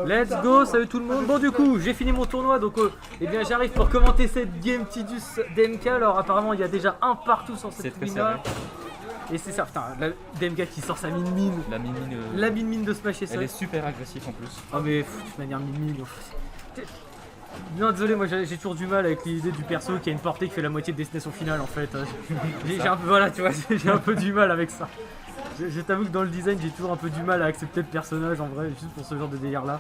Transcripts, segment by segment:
Let's go, salut tout le monde. Bon du coup, j'ai fini mon tournoi, donc eh bien j'arrive pour commenter cette game Tidus DMK. Alors apparemment il y a déjà un partout sur cette mine-là. Et c'est ça, putain, la DMK qui sort sa mine-mine. La mine-mine de Smash et ça. Elle est super agressive en plus. Oh mais de toute manière mine-mine. Non désolé, moi j'ai toujours du mal avec l'idée du perso qui a une portée qui fait la moitié de destination finale en fait. J'ai un peu, voilà, tu vois, j'ai un peu du mal avec ça. Je t'avoue que dans le design j'ai toujours un peu du mal à accepter le personnage en vrai, juste pour ce genre de délire là.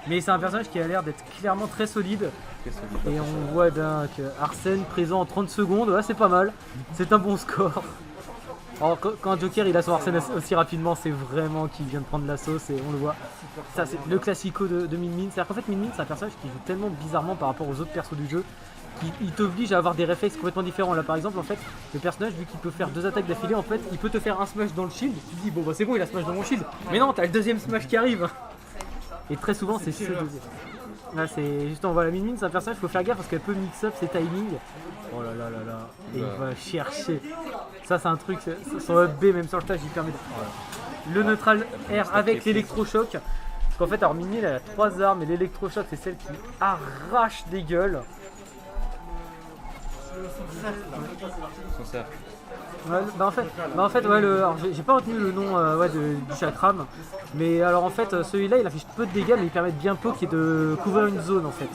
Mais c'est un personnage qui a l'air d'être clairement très solide. Et on voit bien que Arsène présent en 30 secondes, ouais, c'est pas mal. C'est un bon score. Alors quand un Joker il a son Arsène aussi rapidement, c'est vraiment qu'il vient de prendre la sauce et on le voit. Ça c'est le classico de Min Min. C'est-à-dire qu'en fait Min Min c'est un personnage qui joue tellement bizarrement par rapport aux autres persos du jeu qu'il t'oblige à avoir des réflexes complètement différents. Là par exemple en fait le personnage vu qu'il peut faire 2 attaques d'affilée en fait il peut te faire un smash dans le shield. Tu te dis bon bah c'est bon il a smash dans mon shield. Mais non t'as le deuxième smash qui arrive. Et très souvent c'est ce deuxième. Là c'est justement voilà Min Min c'est un personnage faut faire gaffe parce qu'elle peut mix up ses timings. Oh là là là là. Et il va chercher. Ça c'est un truc, son up B même sur le stage il permet de... Le neutral air avec l'électrochoc. Parce qu'en fait alors Min Min elle a 3 armes et l'électrochoc c'est celle qui arrache des gueules. Ouais, bah en fait ouais, j'ai pas retenu le nom ouais, du chakram. Mais alors en fait celui-là il affiche peu de dégâts mais il permet de bien poke et de couvrir une zone en fait.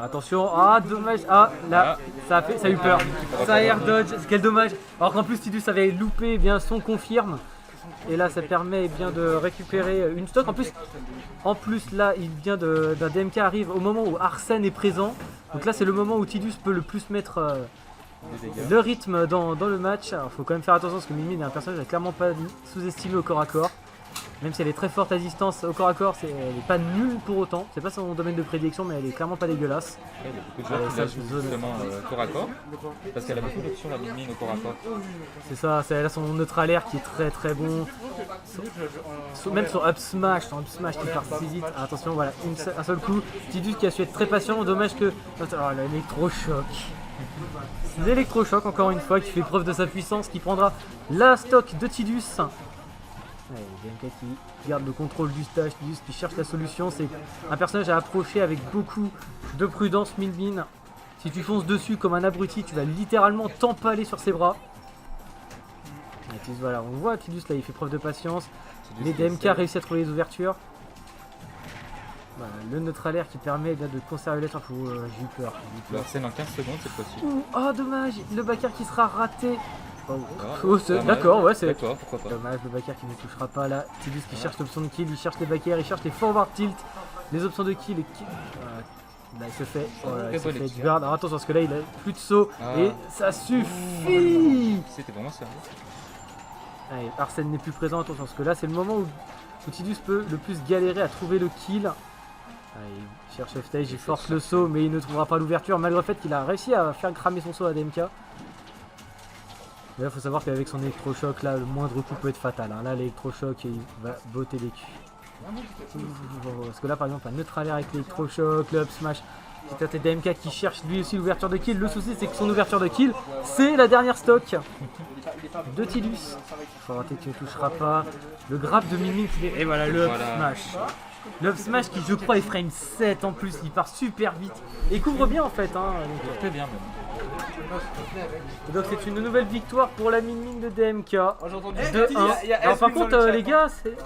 Attention, ah dommage, ah là ça a eu peur, ça a air dodge, quel dommage. Alors qu'en plus Tidus avait loupé bien son confirme. Et là ça permet bien de récupérer une stock. En plus là il vient d'un DMK arrive au moment où Arsène est présent. Donc là c'est le moment où Tidus peut le plus mettre le rythme dans le match. Alors faut quand même faire attention parce que Min Min est un personnage à clairement pas sous-estimé au corps à corps. Même si elle est très forte à distance au corps à corps, elle n'est pas nulle pour autant. C'est pas son domaine de prédilection, mais elle est clairement pas dégueulasse. Il y a beaucoup de joueurs qui la jouent justement corps à corps, parce qu'elle a beaucoup d'options la Min Min au corps à corps. C'est ça, elle a son neutral air qui est très très bon. Même son up smash qui part si vite. Attention, voilà, un seul coup. Tidus qui a su être très patient, dommage que... Oh, l'électrochoc. L'électrochoc encore une fois qui fait preuve de sa puissance, qui prendra la stock de Tidus. DMK qui garde le contrôle du stage, qui cherche la solution. C'est un personnage à approcher avec beaucoup de prudence. Min Min, si tu fonces dessus comme un abruti, tu vas littéralement t'empaler sur ses bras. Et voilà, on voit Tidus là, il fait preuve de patience. Les DMK réussissent à trouver les ouvertures. Voilà, le neutral air qui permet de conserver les chances. J'ai eu peur. C'est en 15 secondes cette fois-ci. Oh dommage, le backer qui sera raté. D'accord, ouais, c'est pourquoi pas. Dommage, le backer qui ne touchera pas là. Tidus qui cherche l'option de kill, il cherche les backers, il cherche les forward tilt, les options de kill et kill. Là, il se fait, du guard. Alors attention, parce que là, il a plus de saut et ça suffit. C'était vraiment sérieux. Allez, Arsène n'est plus présent, attention, parce que là, c'est le moment où Tidus peut le plus galérer à trouver le kill. Allez, il cherche off stage, il force le saut, mais il ne trouvera pas l'ouverture, malgré le fait qu'il a réussi à faire cramer son saut à DMK. Mais là, il faut savoir qu'avec son électrochoc, là, le moindre coup peut être fatal. Hein. Là, l'électrochoc, il va botter les culs. Parce que là, par exemple, un neutral air avec l'électrochoc, le up smash. C'est un DMK qui cherche lui aussi l'ouverture de kill. Le souci, c'est que son ouverture de kill, c'est la dernière stock de Tidus. Il faut rater, tu ne toucheras pas. Le grab de Min Min, et voilà, le up smash. Le up smash qui, je crois, est frame 7 en plus. Il part super vite. Et il couvre bien, en fait. Hein. Donc, très bien, même. Donc c'est une nouvelle victoire pour la Min Min de DMK. De 1. Alors par contre les gars, c'est...